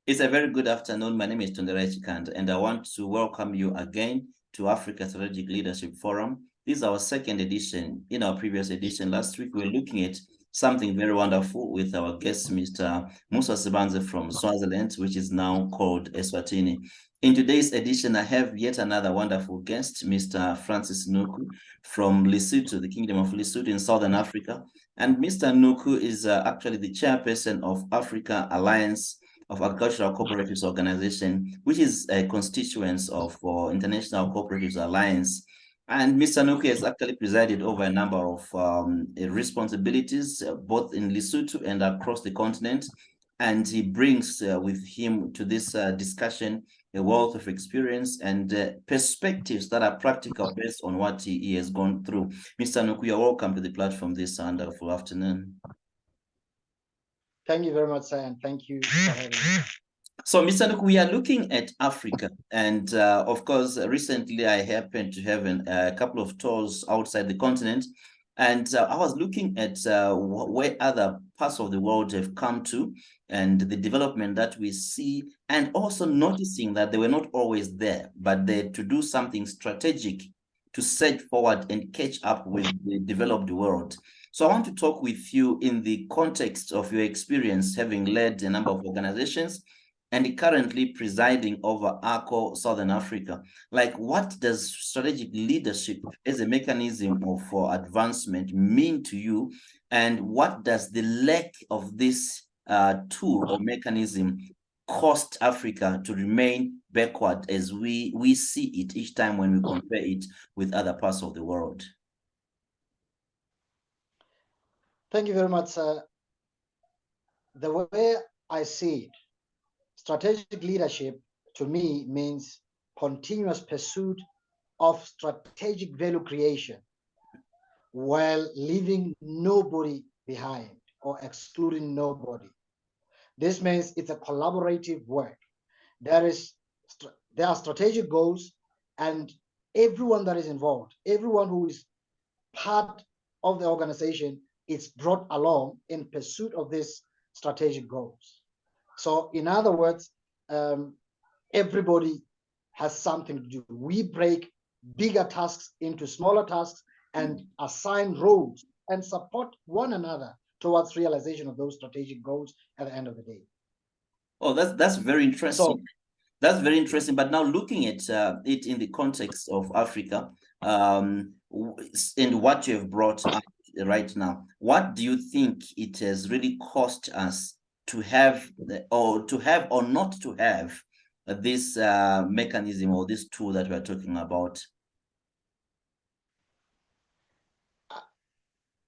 It's a very good afternoon. My name is Tundera Chikand, and I want to welcome you again to Africa Strategic Leadership Forum. This is our second edition. In our previous edition last week, we were looking at something very wonderful with our guest, Mr. Musa Sibanze from Swaziland, which is now called Eswatini. In today's edition, I have yet another wonderful guest, Mr. Francis Noko from Lesotho, the Kingdom of Lesotho in Southern Africa. And Mr. Noko is actually the chairperson of Africa Alliance of Agricultural Cooperatives Organization, which is a constituent of International Cooperatives Alliance. And Mr. Noko has actually presided over a number of responsibilities, both in Lesotho and across the continent. And he brings with him to this discussion a wealth of experience and perspectives that are practical based on what he has gone through. Mr. Noko, you're welcome to the platform this wonderful afternoon. Thank you very much, sir, and thank you for having me. So, Mr. Noko, we are looking at Africa, and of course, recently I happened to have a couple of tours outside the continent, and I was looking at where other parts of the world have come to and the development that we see, and also noticing that they were not always there, but they to do something strategic to set forward and catch up with the developed world. So I want to talk with you in the context of your experience having led a number of organizations and currently presiding over ACO Southern Africa. Like, what does strategic leadership as a mechanism for advancement mean to you? And what does the lack of this tool or mechanism cost Africa to remain backward as we see it each time when we compare it with other parts of the world? Thank you very much, sir. The way I see it, strategic leadership to me means continuous pursuit of strategic value creation while leaving nobody behind or excluding nobody. This means it's a collaborative work. There are strategic goals, and everyone that is involved, everyone who is part of the organization is brought along in pursuit of these strategic goals. So in other words, everybody has something to do. We break bigger tasks into smaller tasks and assign roles and support one another towards realization of those strategic goals at the end of the day. Oh, that's very interesting. So, that's very interesting. But now looking at it in the context of Africa and what you have brought up right now, what do you think it has really cost us to have or not to have this mechanism or this tool that we're talking about?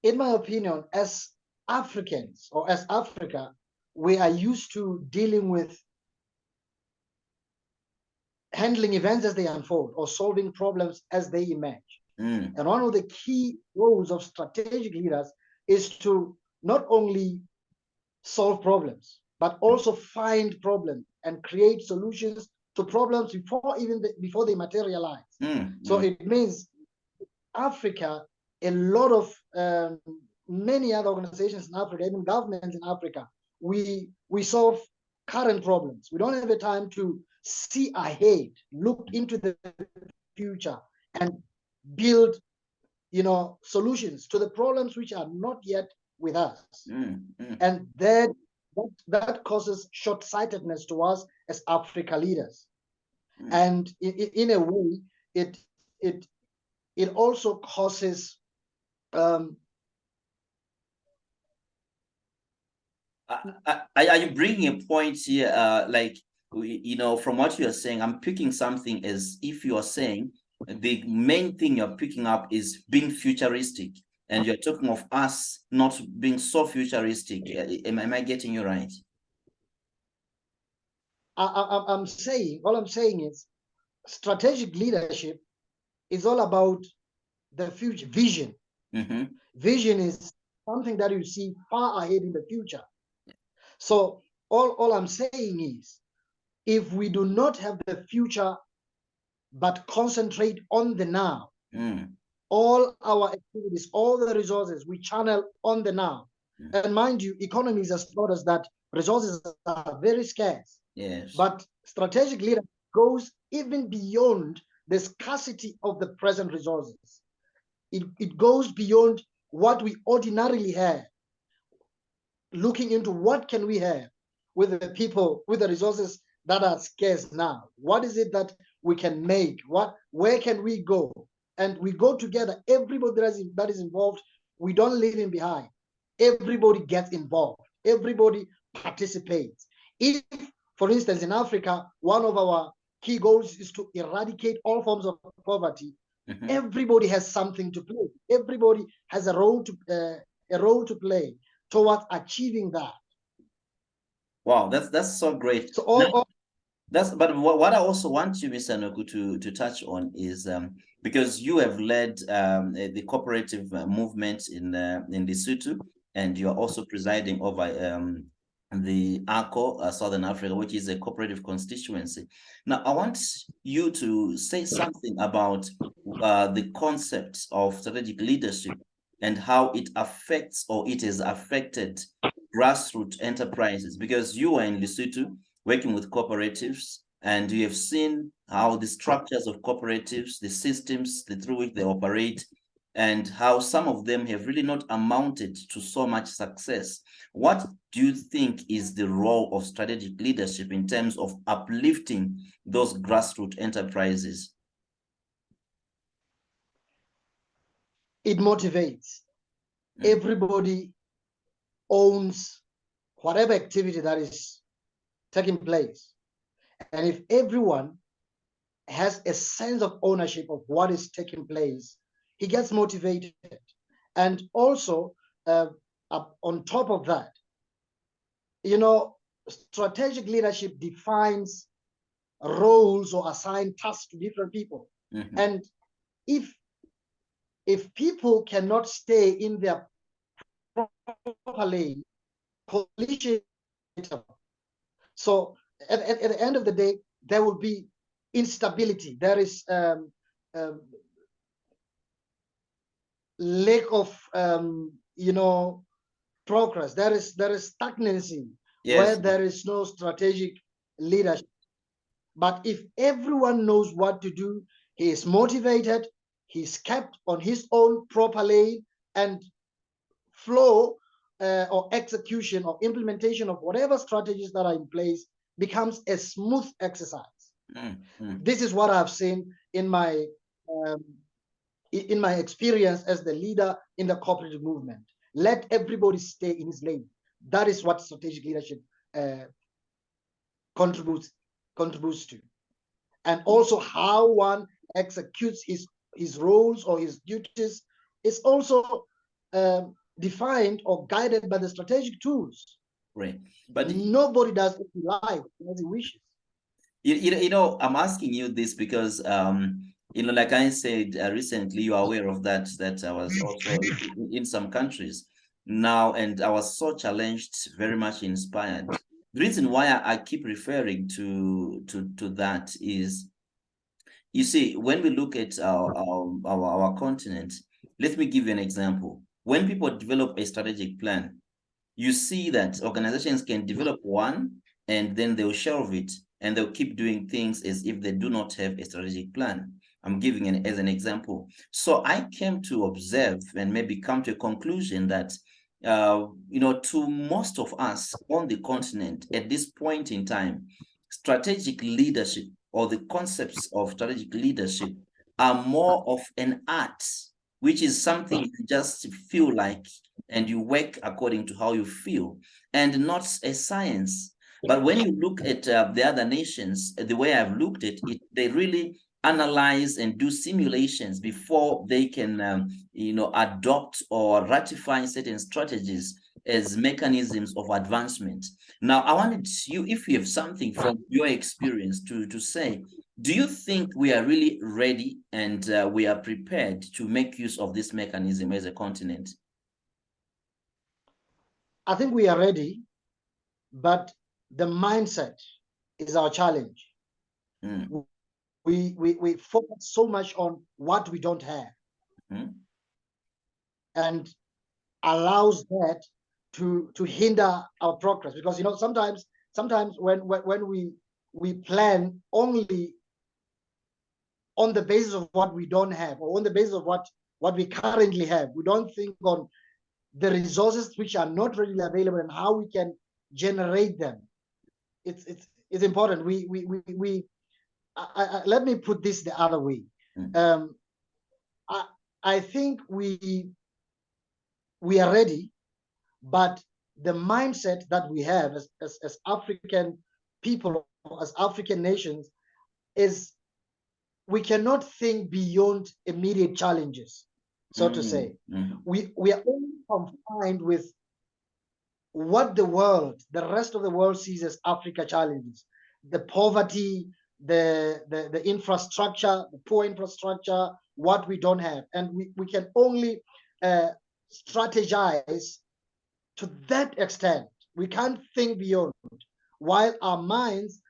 In my opinion, as Africans or as Africa, we are used to dealing with handling events as they unfold or solving problems as they emerge. And one of the key roles of strategic leaders is to not only solve problems, but also find problems and create solutions to problems before they materialize. So it means Africa, a lot of many other organizations in Africa, even governments in Africa, we solve current problems. We don't have the time to see ahead, look into the future, and build, solutions to the problems which are not yet with us. And that causes short-sightedness to us as Africa leaders. And in a way, it also causes are you bringing a point here, from what you're saying, I'm picking something as if you are saying the main thing you're picking up is being futuristic, and you're talking of us not being so futuristic. Am I getting you right? All I'm saying is strategic leadership is all about the future vision. Vision is something that you see far ahead in the future. So all I'm saying is, if we do not have the future but concentrate on the now, all our activities, all the resources we channel on the now, And mind you, economies has taught us that resources are very scarce. Yes. But strategic leadership goes even beyond the scarcity of the present resources. It goes beyond what we ordinarily have, looking into what can we have with the people, with the resources that are scarce now. What is it that we can make? Where can we go? And we go together. Everybody that is involved, we don't leave him behind. Everybody gets involved. Everybody participates. If, for instance, in Africa, one of our key goals is to eradicate all forms of poverty. Everybody has something to play. Everybody has a role to play towards achieving that. Wow, that's so great. So but what I also want you, Mr. Noko, to touch on is because you have led the cooperative movement in Lesotho, and you are also presiding over the ACO, Southern Africa, which is a cooperative constituency. Now, I want you to say something about the concept of strategic leadership and how it affects, or it has affected, grassroots enterprises, because you are in Lesotho working with cooperatives, and you have seen how the structures of cooperatives, the systems through which they operate, and how some of them have really not amounted to so much success. What do you think is the role of strategic leadership in terms of uplifting those grassroots enterprises? It motivates. Everybody owns whatever activity that is taking place. And if everyone has a sense of ownership of what is taking place, he gets motivated. And also, on top of that, strategic leadership defines roles or assign tasks to different people. And if people cannot stay in their proper lane, collision. So at the end of the day, there will be instability. There is lack of progress. There is stagnancy. Yes. Where there is no strategic leadership. But if everyone knows what to do, he is motivated, he's kept on his own proper lane, and flow or execution or implementation of whatever strategies that are in place becomes a smooth exercise. This is what I've seen in my experience as the leader in the cooperative movement. Let everybody stay in his lane. That is what strategic leadership contributes to. And also how one executes his roles or his duties is also defined or guided by the strategic tools. Right. But nobody does what he likes, as he wishes. I'm asking you this because like I said recently, you are aware of that I was also in some countries now, and I was so challenged, very much inspired. The reason why I keep referring to that is, you see, when we look at our continent, let me give you an example. When people develop a strategic plan, you see that organizations can develop one and then they'll shelve it and they'll keep doing things as if they do not have a strategic plan. I'm giving it as an example. So I came to observe and maybe come to a conclusion that, to most of us on the continent at this point in time, strategic leadership, or the concepts of strategic leadership, are more of an art, which is something you just feel like and you work according to how you feel, and not a science. But when you look at the other nations, the way I've looked at it, they really analyze and do simulations before they can, adopt or ratify certain strategies as mechanisms of advancement. Now, I wanted you, if you have something from your experience to say, do you think we are really ready and we are prepared to make use of this mechanism as a continent? I think we are ready, but the mindset is our challenge. We focus so much on what we don't have, and allows that to hinder our progress, because sometimes when we plan only on the basis of what we don't have, or on the basis of what we currently have, we don't think on the resources which are not readily available and how we can generate them. It's important. Let me put this the other way. I think we are ready, but the mindset that we have as African people, as African nations, is we cannot think beyond immediate challenges, so to say. We are only confined with what the rest of the world sees as Africa challenges: the poverty, the infrastructure, the poor infrastructure, what we don't have. And we can only strategize to that extent. We can't think beyond, while our minds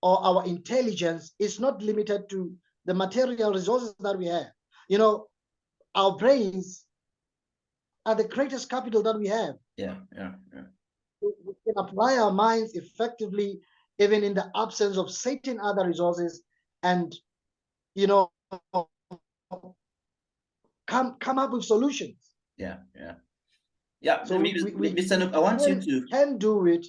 or our intelligence is not limited to the material resources that we have. Our brains are the greatest capital that we have. Yeah. We can apply our minds effectively, even in the absence of certain other resources, and come up with solutions. Yeah. So Mr. Noko, I want you to can do it.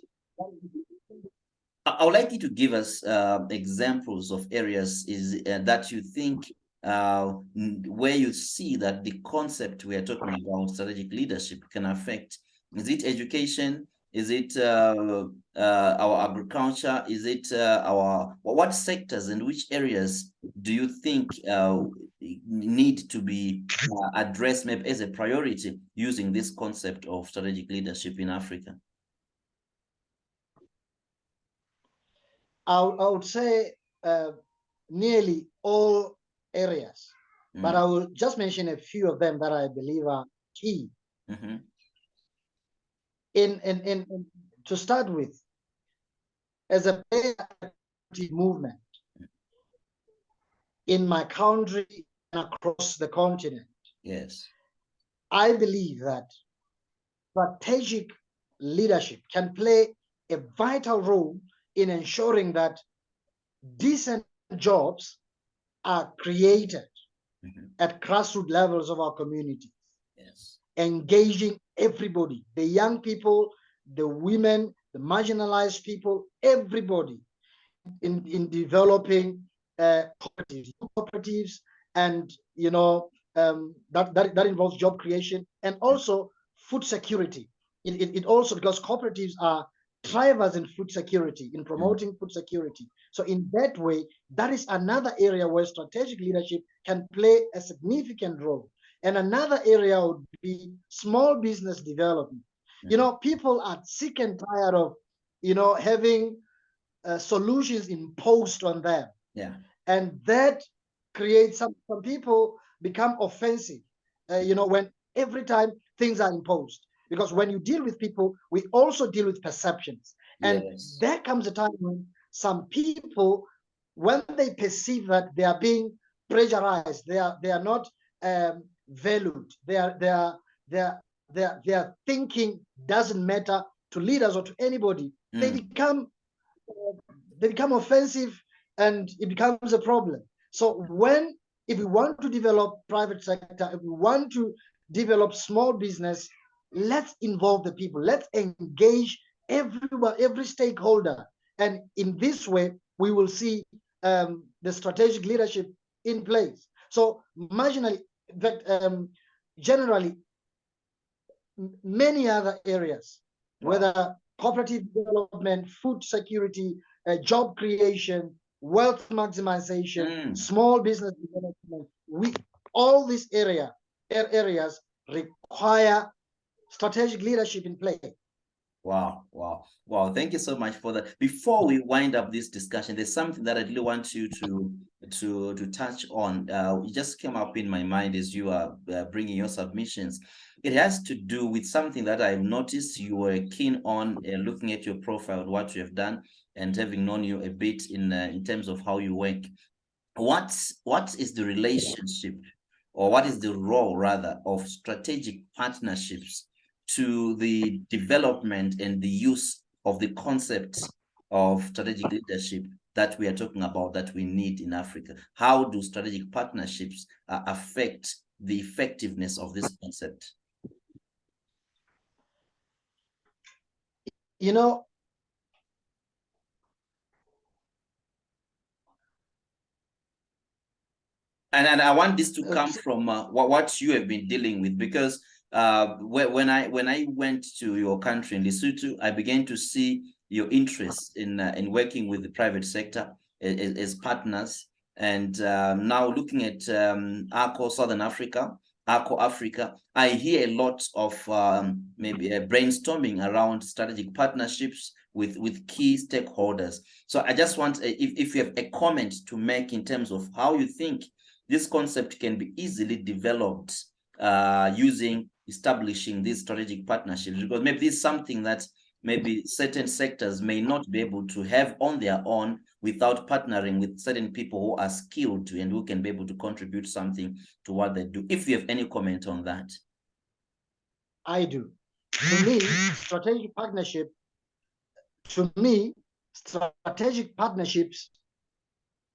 I would like you to give us examples of areas that you think where you see that the concept we are talking about, strategic leadership, can affect. Is it education? Is it our agriculture? Is it what sectors and which areas do you think need to be addressed maybe as a priority using this concept of strategic leadership in Africa? I would say nearly all areas, but I will just mention a few of them that I believe are key. To start with, as a movement in my country and across the continent, yes, I believe that strategic leadership can play a vital role in ensuring that decent jobs are created at grassroots levels of our communities. Yes. Engaging everybody, the young people, the women, the marginalized people, everybody in developing cooperatives, and that involves job creation and also food security. It also, because cooperatives are drivers in food security, in promoting food security. So in that way, that is another area where strategic leadership can play a significant role. And another area would be small business development. People are sick and tired of having solutions imposed on them. Yeah. And that creates some people become offensive, when every time things are imposed. Because when you deal with people, we also deal with perceptions. And yes, there comes a time when some people, when they perceive that they are being pressurized, they are not valued, their thinking doesn't matter to leaders or to anybody, they become offensive, and it becomes a problem. So if we want to develop private sector, if we want to develop small business, let's involve the people. Let's engage everyone, every stakeholder. And in this way, we will see the strategic leadership in place. So marginally, generally, many other areas, whether cooperative development, food security, job creation, wealth maximization, small business development, all these areas require strategic leadership in play. Wow. Thank you so much for that. Before we wind up this discussion, there's something that I really want you to touch on. It just came up in my mind as you are bringing your submissions. It has to do with something that I've noticed you were keen on, looking at your profile, what you have done, and having known you a bit in terms of how you work. What is the relationship, or what is the role rather, of strategic partnerships to the development and the use of the concept of strategic leadership that we are talking about, that we need in Africa? How do strategic partnerships affect the effectiveness of this concept? You know, and I want this to come from what you have been dealing with, because when I went to your country in Lesotho, I began to see your interest in working with the private sector as partners. And now looking at ACO Southern Africa, ACO Africa, I hear a lot of maybe brainstorming around strategic partnerships with key stakeholders. So I just want, if you have a comment to make in terms of how you think this concept can be easily developed establishing these strategic partnerships, because maybe this is something that maybe certain sectors may not be able to have on their own without partnering with certain people who are skilled and who can be able to contribute something to what they do. If you have any comment on that. I do. To me, strategic partnerships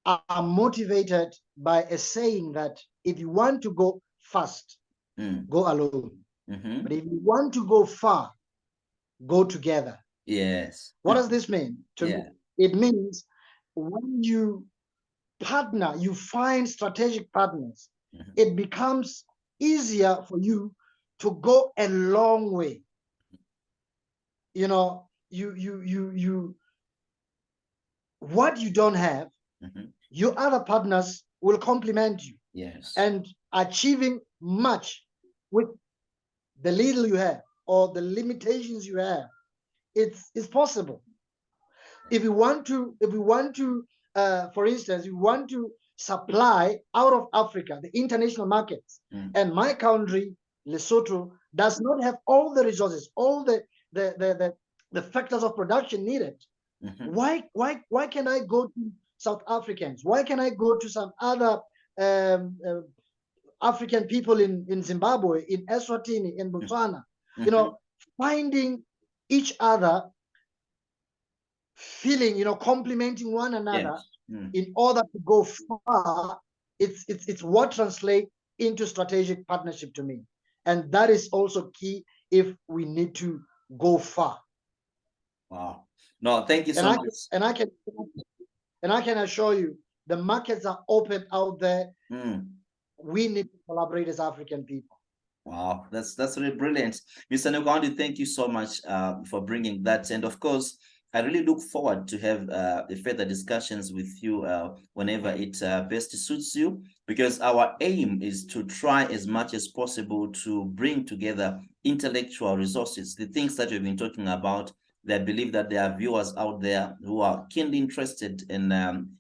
are motivated by a saying that if you want to go fast, go alone. But if you want to go far, go together. Yes. What does this mean? To me, it means when you partner, you find strategic partners, it becomes easier for you to go a long way. You know, what you don't have, your other partners will complement you. Yes. And achieving much with the little you have or the limitations you have, it's possible. If we want to, for instance, you want to supply out of Africa, the international markets, and my country, Lesotho, does not have all the resources, all the factors of production needed. Why can I go to South Africans? Why can I go to some other African people in Zimbabwe, in Eswatini, in Botswana? You know, finding each other, feeling, complementing one another in order to go far. It's what translates into strategic partnership to me, and that is also key if we need to go far. Wow. No, thank you so much. And I can assure you, the markets are open out there. We need to collaborate as African people. Wow, that's really brilliant. Mr. Noko, thank you so much for bringing that. And of course, I really look forward to have further discussions with you whenever it best suits you, because our aim is to try as much as possible to bring together intellectual resources, the things that we've been talking about. I believe that there are viewers out there who are keenly interested in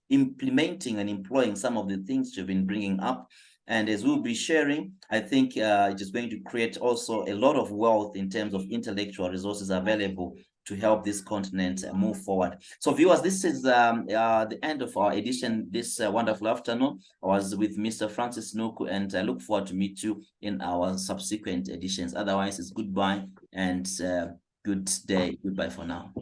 implementing and employing some of the things you've been bringing up. And as we'll be sharing, I think it is going to create also a lot of wealth in terms of intellectual resources available to help this continent move forward. So viewers, this is the end of our edition this wonderful afternoon. I was with Mr. Francis Noko, and I look forward to meet you in our subsequent editions. Otherwise, it's goodbye and good day. Goodbye for now.